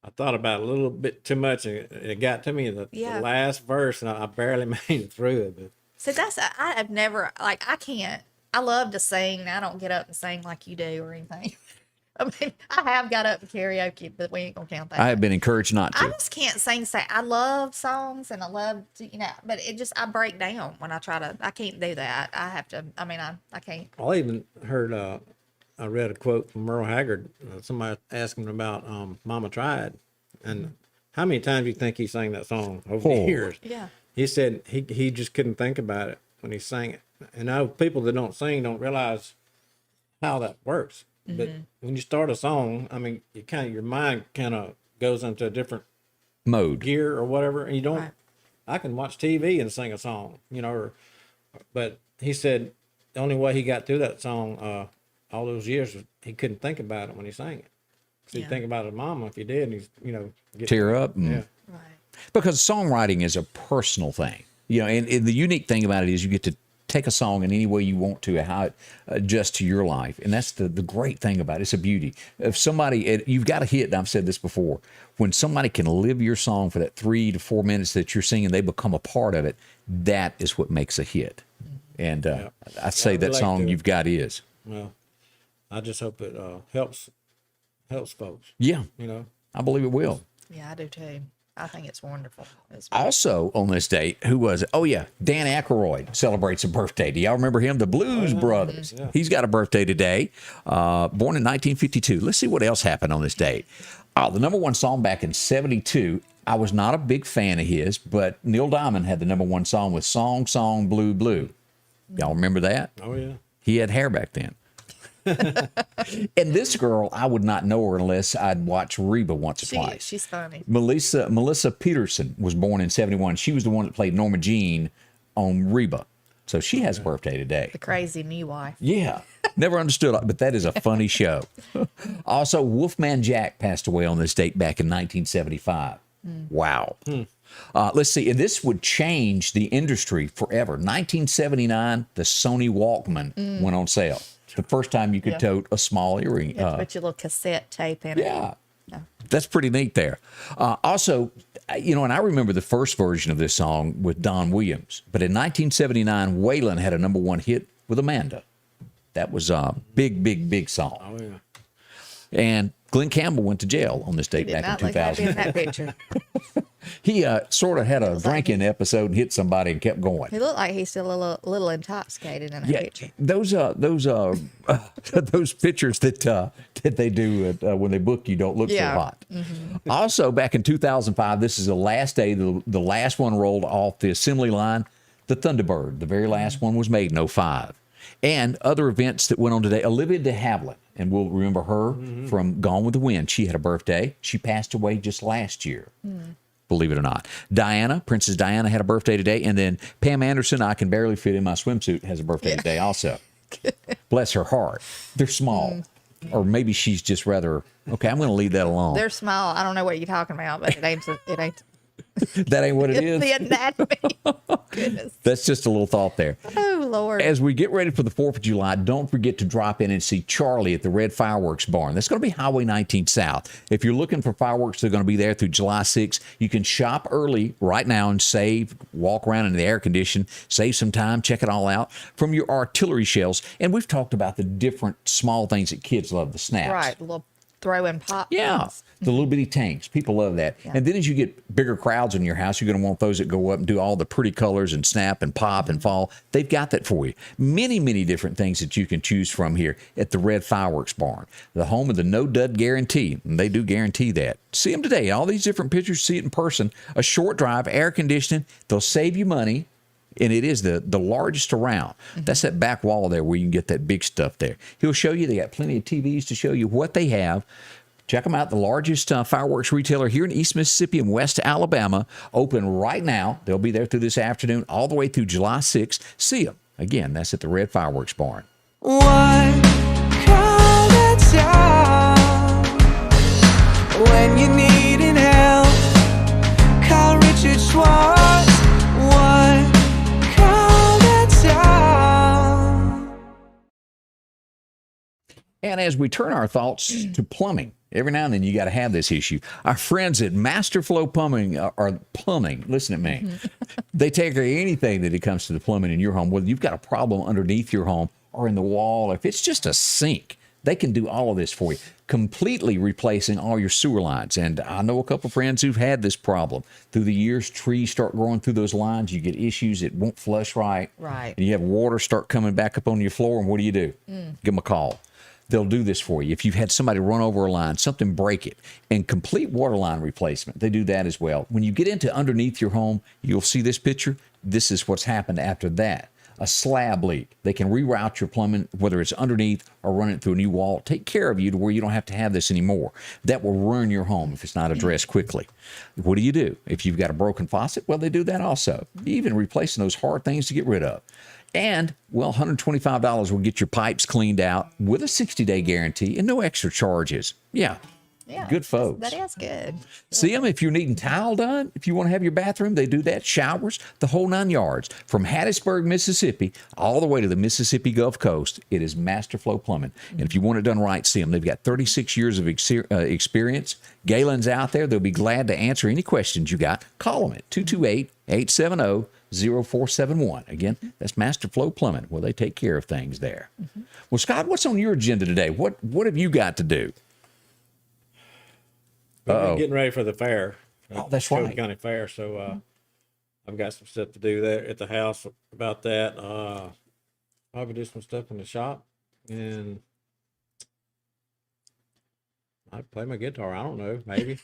I thought about it a little bit too much, and it got to me the last verse, and I barely made it through it. But so I have never, I can't. I love to sing. I don't get up and sing like you do or anything. I mean, I have got up and karaoke, but we ain't gonna count that. I have been encouraged not to. I just can't sing. I love songs and I love to, but it just, I break down when I try to. I can't do that. I have to. I mean, I can't. I even heard. I read a quote from Merle Haggard. Somebody asked him about "Mama Tried," and how many times do you think he sang that song over the years? Yeah. He said he just couldn't think about it when he sang it. And I know people that don't sing don't realize how that works. But when you start a song, I mean, your mind kind of goes into a different mode, gear or whatever, and you don't. Right. I can watch TV and sing a song, but he said the only way he got through that song all those years was he couldn't think about it when he sang it. So he'd think about his mama if he did, and he's tear up. Right. Because songwriting is a personal thing, and the unique thing about it is you get to take a song in any way you want to, how it adjusts to your life. And that's the great thing about it. It's a beauty. If somebody, you've got a hit, and I've said this before, when somebody can live your song for that 3 to 4 minutes that you're singing, they become a part of it. That is what makes a hit. And I say that song you've got is. Well, I just hope it helps folks. Yeah. I believe it will. Yeah, I do too. I think it's wonderful. Also on this date, who was it? Oh, yeah, Dan Aykroyd celebrates a birthday. Do y'all remember him? The Blues Brothers. Yeah. He's got a birthday today, born in 1952. Let's see what else happened on this date. The number one song back in 72, I was not a big fan of his, but Neil Diamond had the number one song with Song, Song, Blue, Blue. Y'all remember that? Oh, yeah. He had hair back then. And this girl, I would not know her unless I'd watch Reba once or twice. She's funny. Melissa Peterson was born in 71. She was the one that played Norma Jean on Reba. So she has a birthday today. The crazy new wife. Yeah, never understood, but that is a funny show. Also, Wolfman Jack passed away on this date back in 1975. Wow. Let's see, and this would change the industry forever. 1979, the Sony Walkman went on sale. The first time you could tote a small earring. You have to put your little cassette tape in it. Yeah. That's pretty neat there. Also, you know, and I remember the first version of this song with Don Williams. But in 1979, Waylon had a #1 hit with Amanda. That was a big, big, big song. Oh, yeah. And Glenn Campbell went to jail on this date Did back in not look happy 2000. in that picture. He sort of had a drinking episode and hit somebody and kept going. He looked like he's still a little intoxicated in that picture. Those pictures that they do when they book you don't look so hot. Also, back in 2005, this is the last day, the last one rolled off the assembly line. The Thunderbird, the very last one was made in 05. And other events that went on today. Olivia de Havilland, and we'll remember her from Gone with the Wind. She had a birthday. She passed away just last year. Believe it or not. Diana, Princess Diana, had a birthday today. And then Pam Anderson, I can barely fit in my swimsuit, has a birthday today also. Bless her heart. They're small. Or maybe she's just rather, okay, I'm going to leave that alone. They're small. I don't know what you're talking about, but it ain't. That ain't what it is. The anatomy. Goodness. That's just a little thought there. Oh, Lord. As we get ready for the 4th of July, don't forget to drop in and see Charlie at the Red Fireworks Barn. That's going to be Highway 19 South. If you're looking for fireworks, they're going to be there through July 6th. You can shop early right now and save, walk around in the air condition, save some time, check it all out from your artillery shells. And we've talked about the different small things that kids love, the snaps. Right. A little throw-in pop. Yeah, the little bitty tanks. People love that. Yeah. And then as you get bigger crowds in your house, you're going to want those that go up and do all the pretty colors and snap and pop and fall. They've got that for you. Many, many different things that you can choose from here at the Red Fireworks Barn, the home of the no dud guarantee. And they do guarantee that. See them today. All these different pictures, see it in person. A short drive, air conditioning. They'll save you money. And it is the largest around. That's that back wall there where you can get that big stuff there. He'll show you. They got plenty of TVs to show you what they have. Check them out. The largest fireworks retailer here in East Mississippi and West Alabama. Open right now. They'll be there through this afternoon all the way through July 6th. See them. Again, that's at the Red Fireworks Barn. One call that's all. When you need an help, call Richard Schwartz. One call that's all. And as we turn our thoughts to plumbing, every now and then you got to have this issue. Our friends at Masterflow Plumbing are plumbing. Listen to me. They take care of anything that it comes to the plumbing in your home, whether you've got a problem underneath your home or in the wall, if it's just a sink. They can do all of this for you, completely replacing all your sewer lines. And I know a couple of friends who've had this problem. Through the years, trees start growing through those lines. You get issues. It won't flush right. Right. And you have water start coming back up on your floor. And what do? Give them a call. They'll do this for you. If you've had somebody run over a line, something break it, and complete water line replacement, they do that as well. When you get into underneath your home, you'll see this picture. This is what's happened after that. A slab leak. They can reroute your plumbing, whether it's underneath or run it through a new wall. Take care of you to where you don't have to have this anymore. That will ruin your home if it's not addressed quickly. What do? If you've got a broken faucet, well, they do that also. Even replacing those hard things to get rid of. And, well, $125 will get your pipes cleaned out with a 60-day guarantee and no extra charges. Yeah. Good folks. That is good. See them if you're needing tile done. If you want to have your bathroom, they do that. Showers, the whole 9 yards. From Hattiesburg, Mississippi, all the way to the Mississippi Gulf Coast, it is Masterflow Plumbing. And if you want it done right, see them. They've got 36 years of experience. Galen's out there. They'll be glad to answer any questions you got. Call them at 228-870-0471. Again, that's Masterflow Plumbing, where they take care of things there. Well, Scott, what's on your agenda today? What have you got to do? We're getting ready for the fair. Oh, that's Shelby right. County Fair. So I've got some stuff to do there at the house about that. Probably do some stuff in the shop, and I'd play my guitar. I don't know, maybe.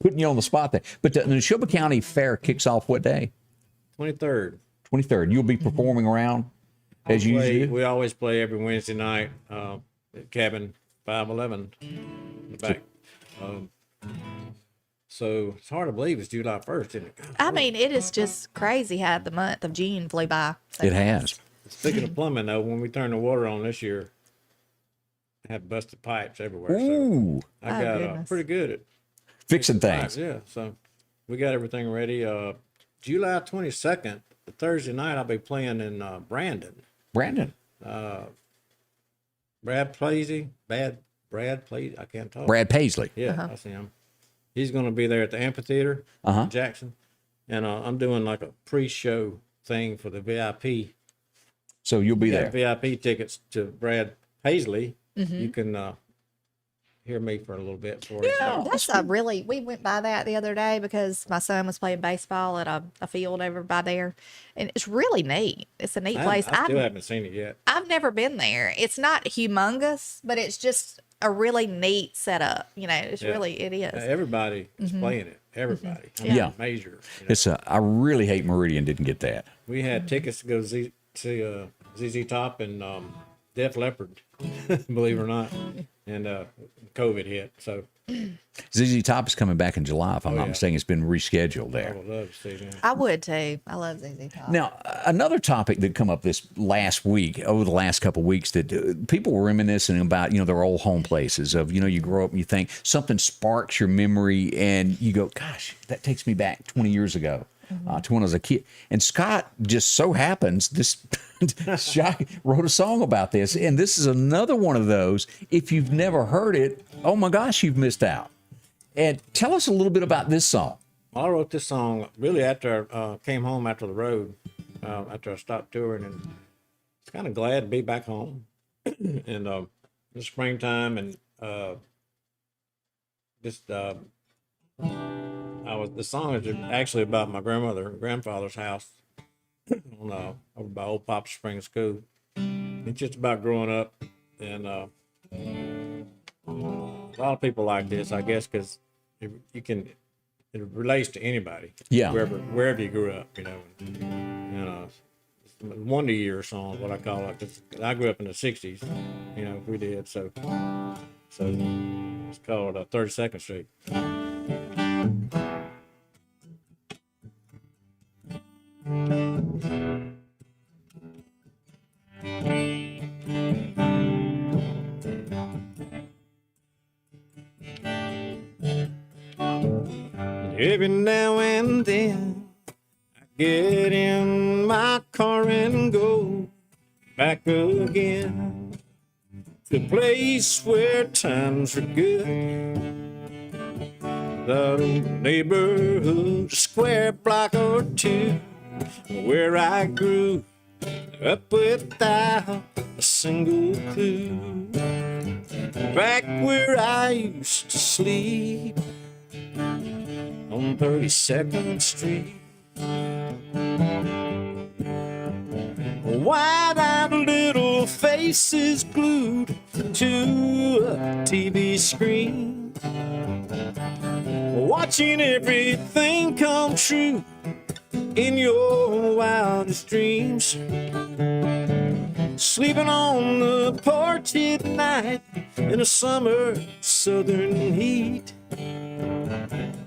Putting you on the spot there. But the Shelby County Fair kicks off what day? 23rd. 23rd. You'll be performing around as you usually do? We always play every Wednesday night at Cabin 511 in the back. So it's hard to believe it's July 1st, isn't it? I mean, it is just crazy how the month of June flew by. So It has. Speaking of plumbing, though, when we turned the water on this year, I had busted pipes everywhere. So Ooh, I got goodness. pretty good at fixing pipes. things. Yeah, so we got everything ready. July 22nd, the Thursday night, I'll be playing in Brandon. Brandon. Brad Paisley, I can't talk. Brad Paisley. Yeah, that's him. He's going to be there at the amphitheater in Jackson. And I'm doing like a pre-show thing for the VIP. So you'll be there. VIP tickets to Brad Paisley. You can hear me for a little bit before it starts. That's we went by that the other day because my son was playing baseball at a field over by there. And it's really neat. It's a neat place. I still haven't seen it yet. I've never been there. It's not humongous, but it's just a really neat setup. You know, it is. Everybody is playing it. Everybody. I mean, Yeah. Major. You know. It's I really hate Meridian didn't get that. We had tickets to go see ZZ Top and Def Leppard, believe it or not. And COVID hit. So ZZ Top is coming back in July, if I'm not mistaken. It's been rescheduled I there. would love to see them. I would too. I love ZZ Top. Now, another topic that come up this last week, over the last couple of weeks, that people were reminiscing about, their old home places of, you grow up and you think something sparks your memory and you go, gosh, that takes me back 20 years ago. To when I was a kid. And Scott just so happens, Scott wrote a song about this. And this is another one of those. If you've never heard it, oh my gosh, you've missed out. And tell us a little bit about this song. I wrote this song really after I came home after the road, after I stopped touring. And it's kind of glad to be back home. And the springtime and the song is actually about my grandfather's house on over by Old Pop Spring School. It's just about growing up, and a lot of people like this, I guess, because it relates to anybody. Yeah. Wherever you grew up, it's a Wonder Year song, what I call it. 'Cause I grew up in the '60s, we did. So it's called 32nd Street. Every now and then I get in my car and go back again to the place where times were good. The neighborhood, a square block or two, where I grew up without a single clue. Back where I used to sleep on 32nd Street. Wide-eyed little faces glued to a TV screen, watching everything come true in your wildest dreams. Sleeping on the porch at night in the summer southern heat.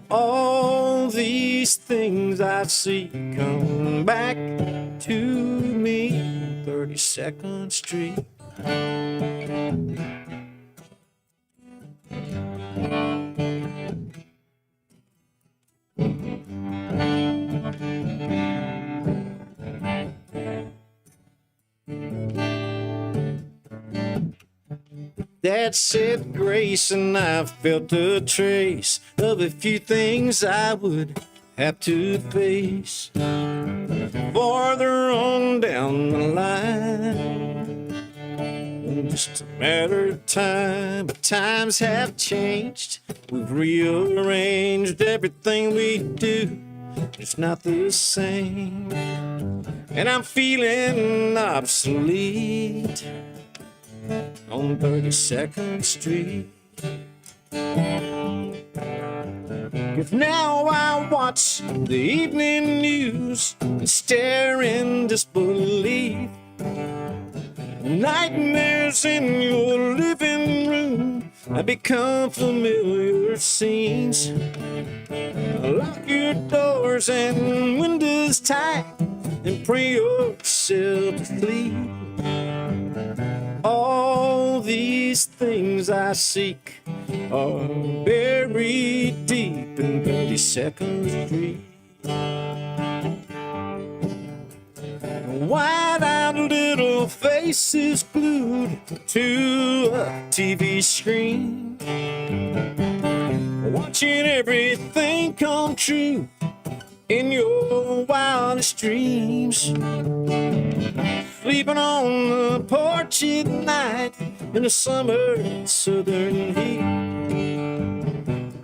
All these things I see come back to me, 32nd Street. Dad said grace, and I felt a trace of a few things I would have to face farther on down the line. Just a matter of time, but times have changed. We've rearranged everything we do. It's not the same, and I'm feeling obsolete on 32nd Street. If now I watch the evening news and stare in disbelief, nightmares in your living room I become familiar scenes. Lock your doors and windows tight and pray yourself to sleep. All these things I seek are buried deep in 32nd Street. Wide-eyed little faces glued to a TV screen, watching everything come true in your wildest dreams. Sleeping on the porch at night in the summer southern heat.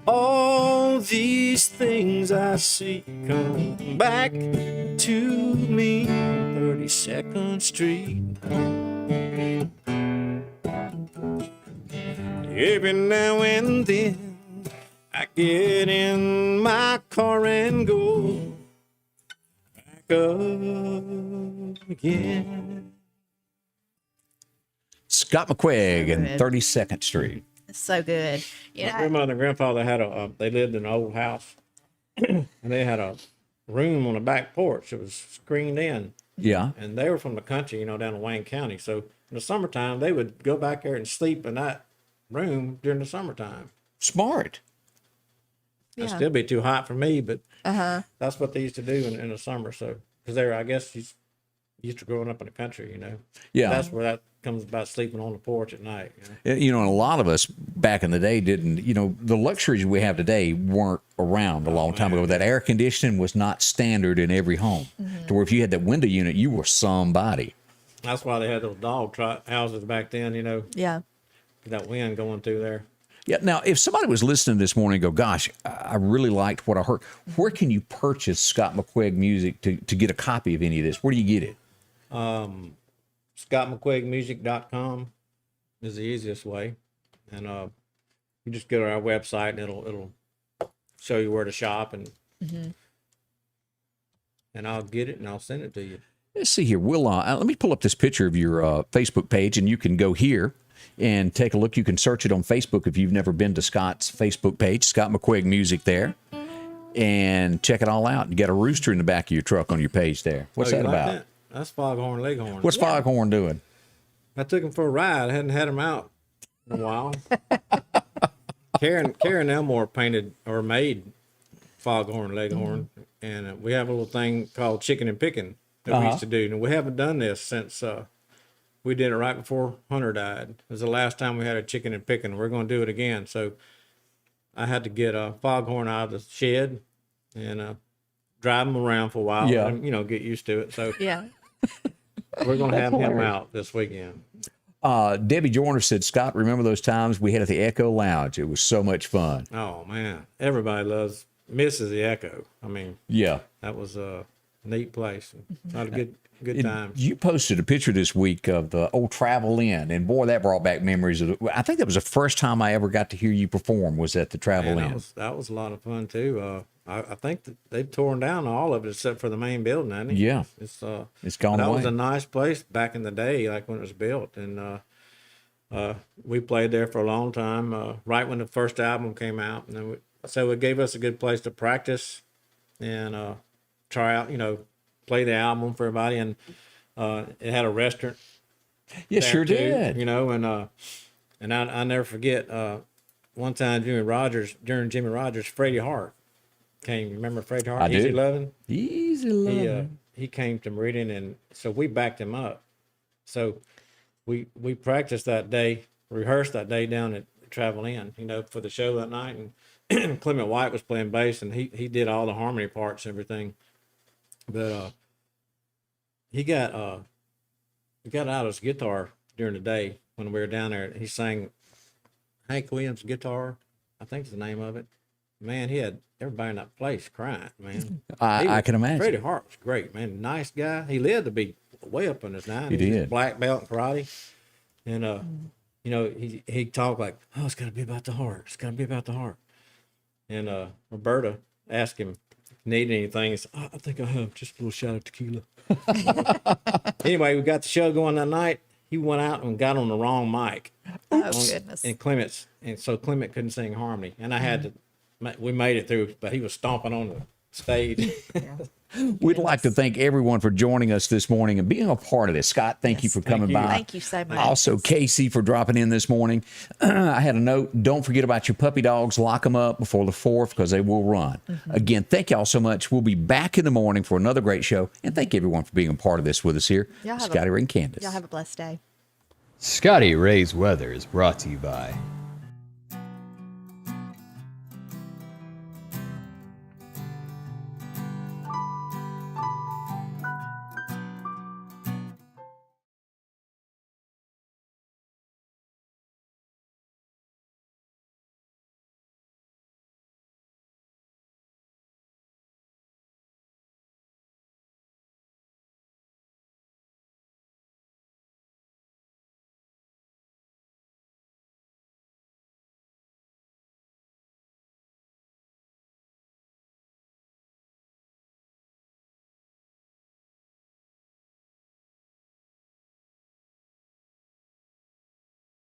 All these things I see come back to me, 32nd Street. Every now and then I get in my car and go back up again. Scott McQuaiq and 32nd Street. It's so good. My Yeah. grandmother and grandfather had they lived in an old house, and they had a room on the back porch. It was screened in, Yeah. and they were from the country, down in Wayne County. So in the summertime, they would go back there and sleep in that room during the summertime. Smart. Yeah. It'd still be too hot for me, but that's what they used to do in the summer. So, because they were, I guess, used to growing up in the country, Yeah. That's where that comes about, sleeping on the porch at night. And a lot of us back in the day didn't, the luxuries we have today weren't around a long time ago. That air conditioning was not standard in every home. To where if you had that window unit, you were somebody. That's why they had those dog houses back then, Yeah. that wind going through there. Yeah. Now, if somebody was listening this morning and go, gosh, I really liked what I heard, where can you purchase Scott McQuaiq music to get a copy of any of this? Where do you get it? ScottMcQuaigmusic.com is the easiest way. And you just go to our website and it'll show you where to shop, and I'll get it and I'll send it to you. Let's see here. We'll let me pull up this picture of your Facebook page, and you can go here and take a look. You can search it on Facebook if you've never been to Scott's Facebook page, Scott McQuaiq Music there, and check it all out. You got a rooster in the back of your truck on your page there. What's Oh, that you like about? that? That's Foghorn Leghorn. What's Foghorn doing? I took him for a ride. I hadn't had him out in a while. Karen Elmore painted or made Foghorn Leghorn, and we have a little thing called chicken and picking that we used to do. And we haven't done this since we did it right before Hunter died. It was the last time we had a chicken and picking. We're going to do it again. So I had to get a Foghorn out of the shed and drive him around for a while. Yeah. And, get used to it. So Yeah. we're going to have him out this weekend. Debbie Joyner said, Scott, remember those times we had at the Echo Lounge? It was so much fun. Oh man, everybody misses the Echo. I mean, Yeah. that was a neat place. A lot of good And times. you posted a picture this week of the old Travel Inn, and boy, that brought back memories of I think that was the first time I ever got to hear you perform was at the Travel Man, Inn. that was a lot of fun too. I think that they've torn down all of it except for the main building, hasn't it? Yeah. It's gone that away. was a nice place back in the day, like when it was built, and we played there for a long time. Right when the first album came out, and then so it gave us a good place to practice and try out, play the album for everybody, and it had a restaurant. Yeah, there, sure too, did. And I never forget one time during Jimmy Rogers, Freddie Hart came. Remember Freddie Hart? I do. Easy Lovin'? Easy love. He came to Meridian, and so we backed him up. So we practiced that day, rehearsed that day down at Travel Inn, for the show that night. And Clement White was playing bass, and he did all the harmony parts and everything. But he got out his guitar during the day when we were down there. He sang Hank Williams' Guitar, I think is the name of it. Man, he had everybody in that place crying, man. I can imagine. Freddie Hart was great, man. Nice guy. He lived to be way up in his 90s. He did. Black belt in karate. And, he talked like, oh, it's got to be about the heart. It's got to be about the heart. And Roberta asked him, need anything? He said, I think I have just a little shot of tequila. Anyway, we got the show going that night, he went out and got on the wrong mic. Oh, goodness. And Clement's, and so Clement couldn't sing harmony, and I had to. We made it through, but he was stomping on the stage. We'd like to thank everyone for joining us this morning and being a part of this. Scott, thank you for coming by. Thank you so much. Also, Casey for dropping in this morning. I had a note. Don't forget about your puppy dogs. Lock them up before the 4th because they will run. Again, thank y'all so much. We'll be back in the morning for another great show. And thank everyone for being a part of this with us here. Scotty Ray and Candace. Y'all have a blessed day. Scotty Ray's Weather is brought to you by